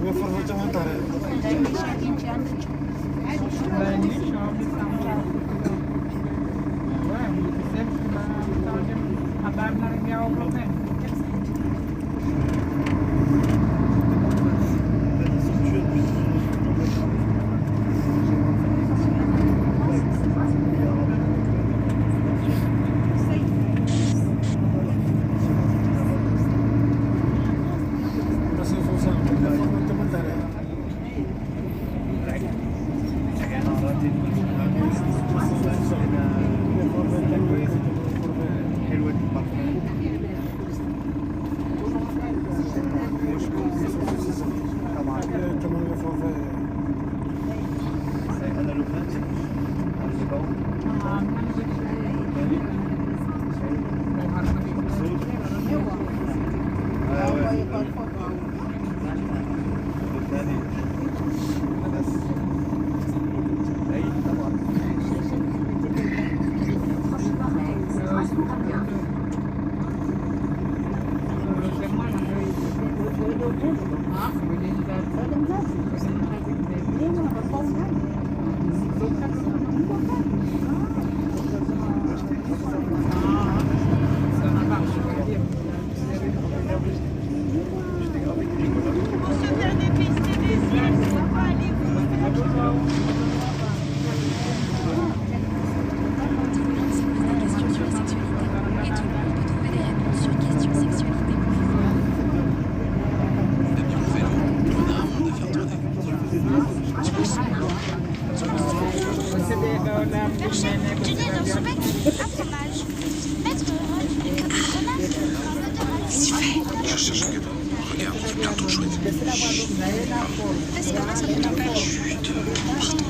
Vou formar de montar. Je cherche un cadeau. Regarde, c'est bientôt chouette. Parce que moi, ça me tombe pas. Chut. Pardon.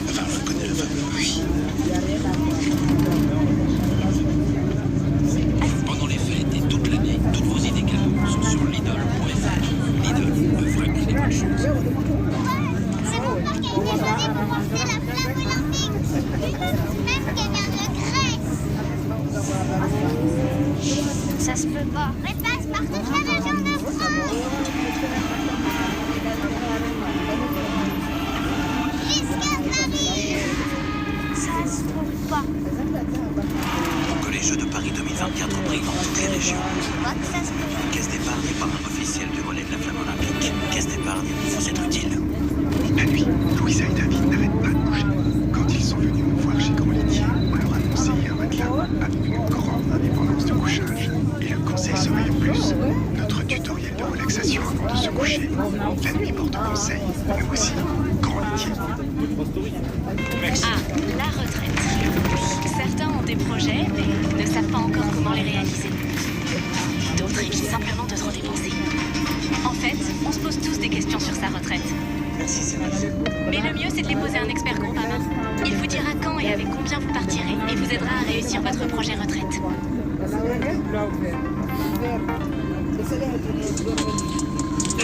Enfin, je connais la femme. Oui. Pendant les fêtes et toute l'année, toutes vos idées cadeaux sont sur Lidl.fr. Lidl, vraiment des bonnes choses. C'est bon, Marc, elle est désolée pour porter la flamme olympique. Même qu'elle vient de Grèce. Ça se peut pas. Répasse, partage la région de France. Jusqu'à Paris. Ça se peut pas. Pour que les Jeux de Paris 2024 brillent dans toutes les régions. Je crois que ça se peut. Caisse d'épargne et parrain officiel du relais de la flamme olympique. Caisse d'épargne, vous êtes utile. La nuit, Louisa et David n'arrêtent pas de bouger. Quand ils sont venus me voir chez Grand Litier, on leur a annoncé un matelas avec une grande indépendance de couchage. Et le conseil sommeil en plus, notre tutoriel de relaxation avant de se coucher. La nuit porte conseil, mais aussi Grand Litier. Ah, la retraite. Certains ont des projets, mais ne savent pas encore comment les réaliser. D'autres évitent simplement de trop dépenser. En fait, on se pose tous des questions sur sa retraite. Merci, Sébastien. Mais le mieux, c'est de les poser à un expert Groupama. Il vous dira quand et avec combien vous partirez et vous aidera à réussir votre projet retraite.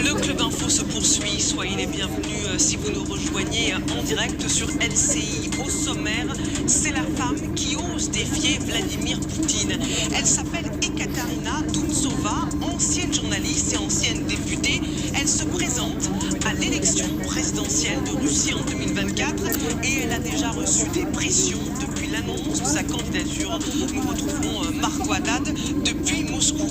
Le Club Info se poursuit, soyez les bienvenus si vous nous rejoignez en direct sur LCI. Au sommaire, c'est la femme qui ose défier Vladimir Poutine. Elle s'appelle Ekaterina Tountsova, ancienne journaliste et ancienne députée. Elle se présente à l'élection présidentielle de Russie en 2024 et elle a déjà reçu des pressions depuis l'annonce de sa candidature. Nous retrouvons Marco Haddad depuis Moscou.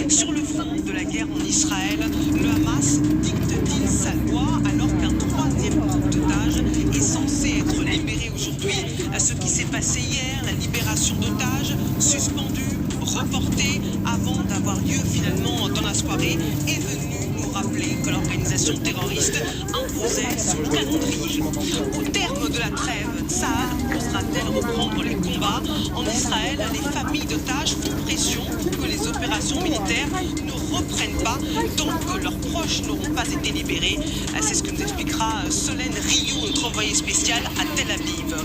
Sur le front de la guerre en Israël, le Hamas dicte-t-il sa loi alors qu'un troisième groupe d'otages est censé être libéré aujourd'hui? Ce qui s'est passé hier, la libération d'otages, suspendue, reportée avant d'avoir lieu finalement dans la soirée, est venue nous rappeler que l'organisation terroriste imposait son calendrier. Au terme de la trêve, Tsahal osera-t-elle reprendre les combats? En Israël, les familles d'otages font pression pour que les opérations militaires ne reprennent pas tant que leurs proches n'auront pas été libérés. C'est ce que nous expliquera Solène Rioux, notre envoyée spéciale à Tel Aviv.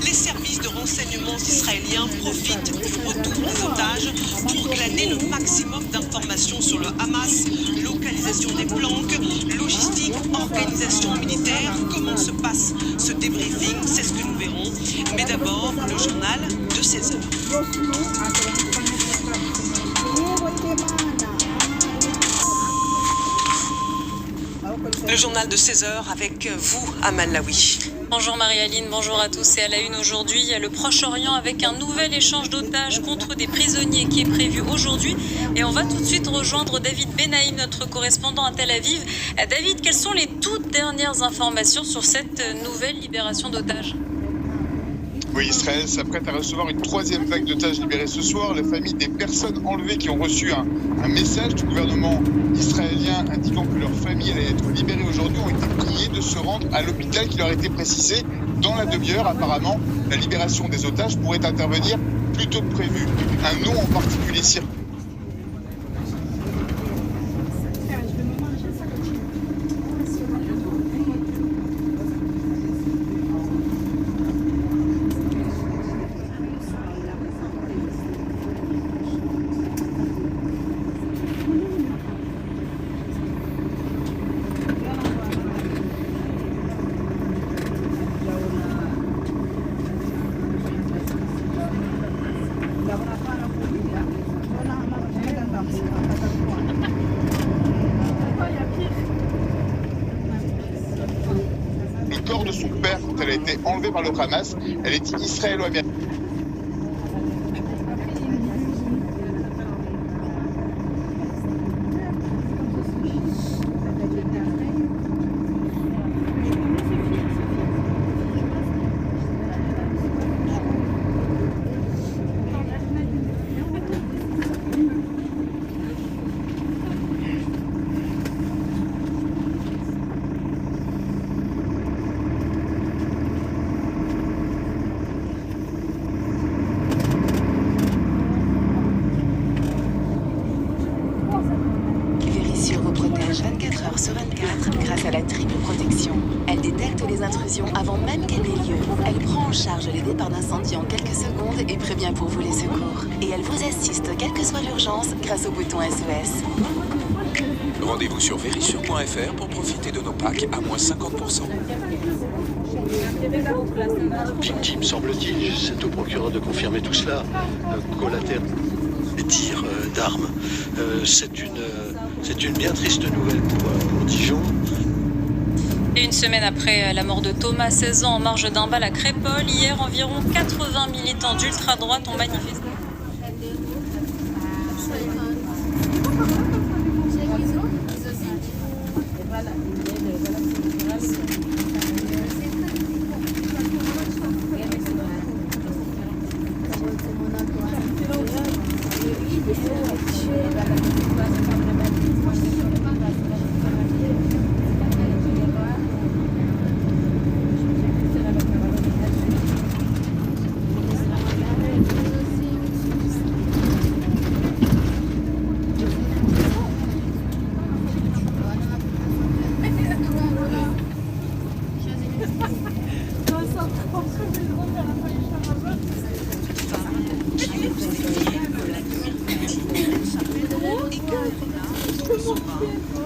Les services de renseignement israéliens profitent du retour des otages pour glaner le maximum d'informations sur le Hamas, localisation des planques, logistique, organisation militaire. Comment se passe ce débriefing? C'est ce que nous verrons. Mais d'abord, le journal de 16 heures. Le journal de 16 heures avec vous, Amal Laoui. Bonjour Marie-Aline, bonjour à tous. Et à la une aujourd'hui, le Proche-Orient avec un nouvel échange d'otages contre des prisonniers qui est prévu aujourd'hui. Et on va tout de suite rejoindre David Benaïm, notre correspondant à Tel Aviv. David, quelles sont les toutes dernières informations sur cette nouvelle libération d'otages ? Oui, Israël s'apprête à recevoir une troisième vague d'otages libérés ce soir. Les familles des personnes enlevées qui ont reçu un message du gouvernement israélien indiquant que leur famille allait être libérée aujourd'hui ont été priées de se rendre à l'hôpital qui leur a été précisé dans la demi-heure. Apparemment, la libération des otages pourrait intervenir plus tôt que prévu. Un nom en particulier circule. Le corps de son père, quand elle a été enlevée par le Hamas, elle est israélo-américaine. Protège 24 heures sur 24 grâce à la triple protection. Elle détecte les intrusions avant même qu'elles aient lieu. Elle prend en charge les départs d'incendie en quelques secondes et prévient pour vous les secours. Et elle vous assiste quelle que soit l'urgence grâce au bouton SOS. Rendez-vous sur verissure.fr pour profiter de nos packs à moins 50%. Victime, semble-t-il, c'est au procureur de confirmer tout cela. Collatère, des tirs d'armes. C'est une bien triste nouvelle pour Dijon. Et une semaine après la mort de Thomas, 16 ans, en marge d'un bal à Crépol, hier, environ 80 militants d'ultra-droite ont manifesté.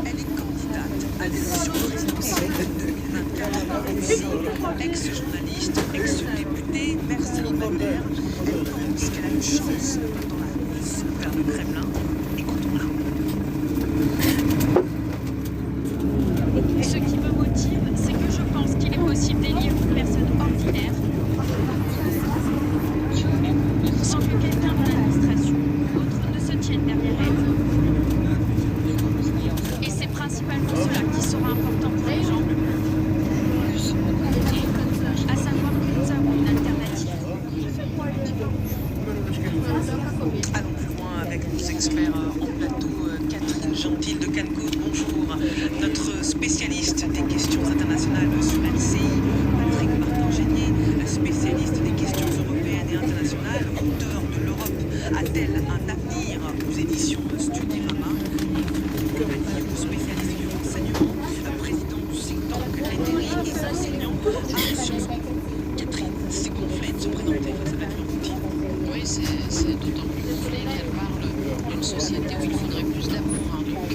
Elle est candidate à l'élection présidentielle de 2024. Ex-journaliste, ex-députée, mère célibataire, elle pense qu'elle a une chance dans la course vers le Kremlin. Écoutons-la. Ce qui me motive, c'est que je pense qu'il est possible d'élire une personne ordinaire sans que quelqu'un de l'administration ou autre ne se tienne derrière elle. Et c'est principalement cela qui sera important pour les gens. À savoir que nous avons une alternative. Allons plus loin avec nos experts en plateau. Catherine Gentil de Canco, bonjour. Notre spécialiste des questions internationales sur LCI, Patrick Martin-Génier, spécialiste des questions européennes et internationales, auteur de l'Europe a-t-elle un avenir aux éditions Studyrama, spécialiste du renseignement, président du think tank Letterie et enseignant à Sciences Po. Catherine, c'est gonflé de se présenter face à Vladimir Poutine. Oui, c'est d'autant plus gonflé qu'elle parle d'une société où il faudrait plus d'amour. Donc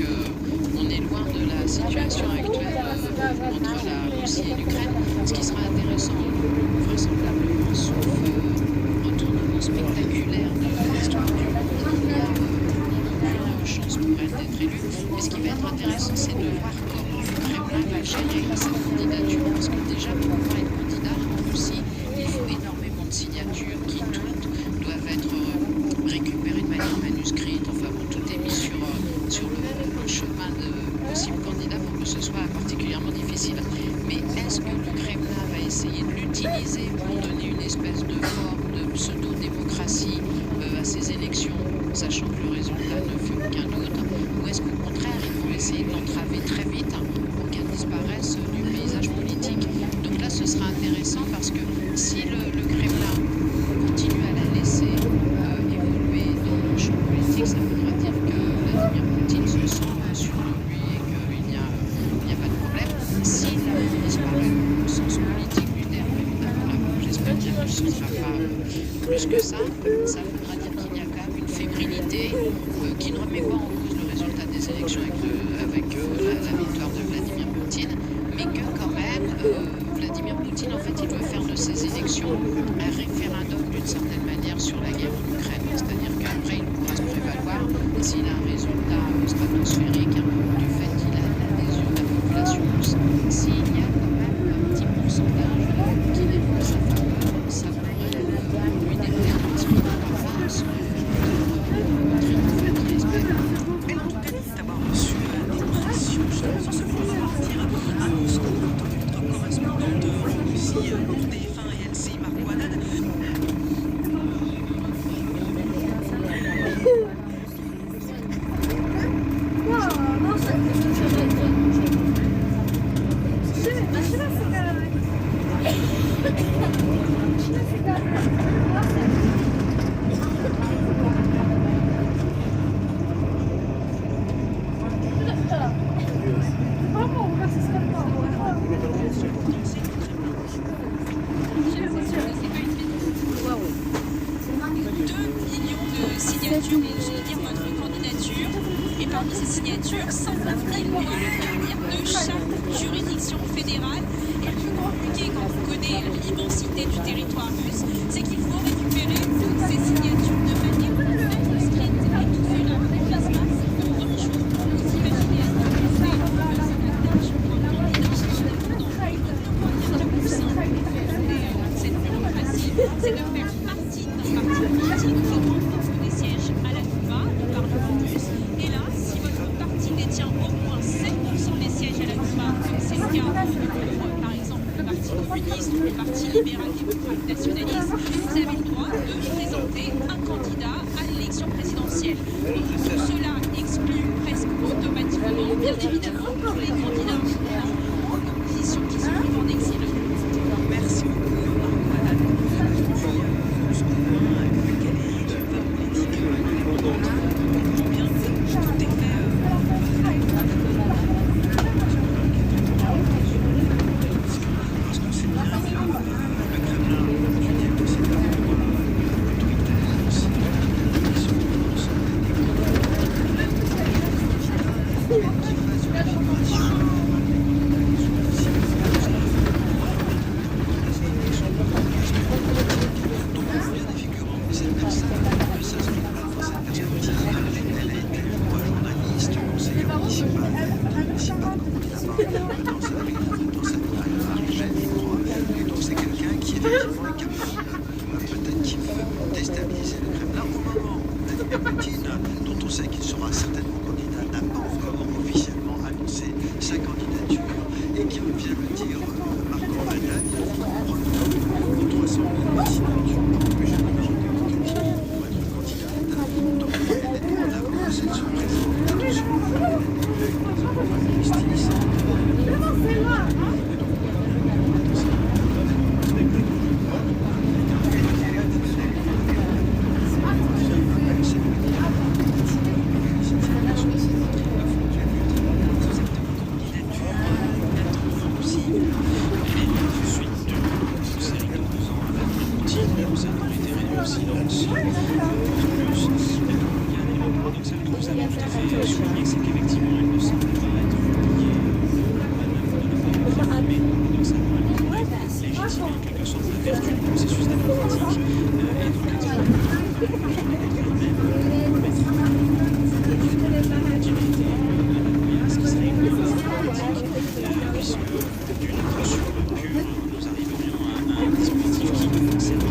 on est loin de la situation actuelle entre la Russie et l'Ukraine. Ce qui sera intéressant, vraisemblablement, sauf retournement spectaculaire de l'histoire du monde, il y a une chance pour elle d'être élue. Mais ce qui va être intéressant, c'est de voir comment le Kremlin va gérer sa candidature. Parce que déjà, pour pouvoir être candidat utilisé pour donner une espèce de forme de pseudo-démocratie à ces élections, sachant que le résultat ne fait aucun doute, ou est-ce qu'au contraire, il faut essayer de l'entraver très vite pour qu'elle disparaisse du paysage politique? Donc là, ce sera intéressant parce que si le Kremlin continue à la laisser évoluer dans le champ politique, ça voudra dire que Vladimir Poutine se sent sûr de lui et qu'il n'y a pas de problème. Si la disparaît au sens politique du terme, évidemment, là, j'espère bien que ce ne sera pas plus que ça voudra dire qu'il y a quand même une fébrilité qui ne remet pas en cause le résultat des élections avec la victoire de Vladimir Poutine, mais que quand même Vladimir Poutine, en fait, il veut faire de ces élections un référendum d'une certaine manière sur la guerre en Ukraine. C'est-à-dire qu'après, il pourra se prévaloir s'il a un résultat stratosphérique du fait qu'il a l'adhésion de la population russe. S'il y a quand même un petit pourcentage qui n'est pas sa faveur, ça pourrait lui déplaire parce qu'il n'a pas face qui espère. Mais en tout cas, d'avoir reçu des pressions sur ce point de partir à Moscou, notre correspondante en Russie pour TF1 et LCI, Marco Haddad. Signatures pour soutenir notre candidature. Et parmi ces signatures, 109 000 pour obtenir de chaque juridiction fédérale. Et le plus compliqué quand on connaît l'immensité du territoire russe, c'est qu'il faut récupérer toutes ces signatures de manière manuscrite et tout cela avec l'espace pour rejoindre. Vous imaginez à quel point c'est une tâche pour un candidat le plus simple de faire cette bureaucratie, c'est de faire partie d'un parti politique qui remporte des sièges à la Duma, au Parlement russe. Et là, si votre parti détient au moins 7% des sièges à la Duma, comme c'est le cas pour, par exemple, le Parti communiste ou le Parti libéral démocrate nationaliste, vous avez le droit de présenter un candidat à l'élection présidentielle. Donc tout cela exclut presque automatiquement, bien évidemment, tous les candidats en opposition qui sont vivants en exil. Merci beaucoup, Marco Haddad. Peut-être qu'il veut déstabiliser le Kremlin au moment. Vladimir Poutine, dont on sait qu'il sera certainement candidat, n'a pas encore officiellement annoncé sa candidature. Et qui vient le dire Marco Haddad, il faut prendre aux 300 000 signatures que j'ai demandé pour être candidate. Donc elle est en avance, elle se présente. Attention, puisque d'une autre sur le pur, nous arriverions à un dispositif qui concerne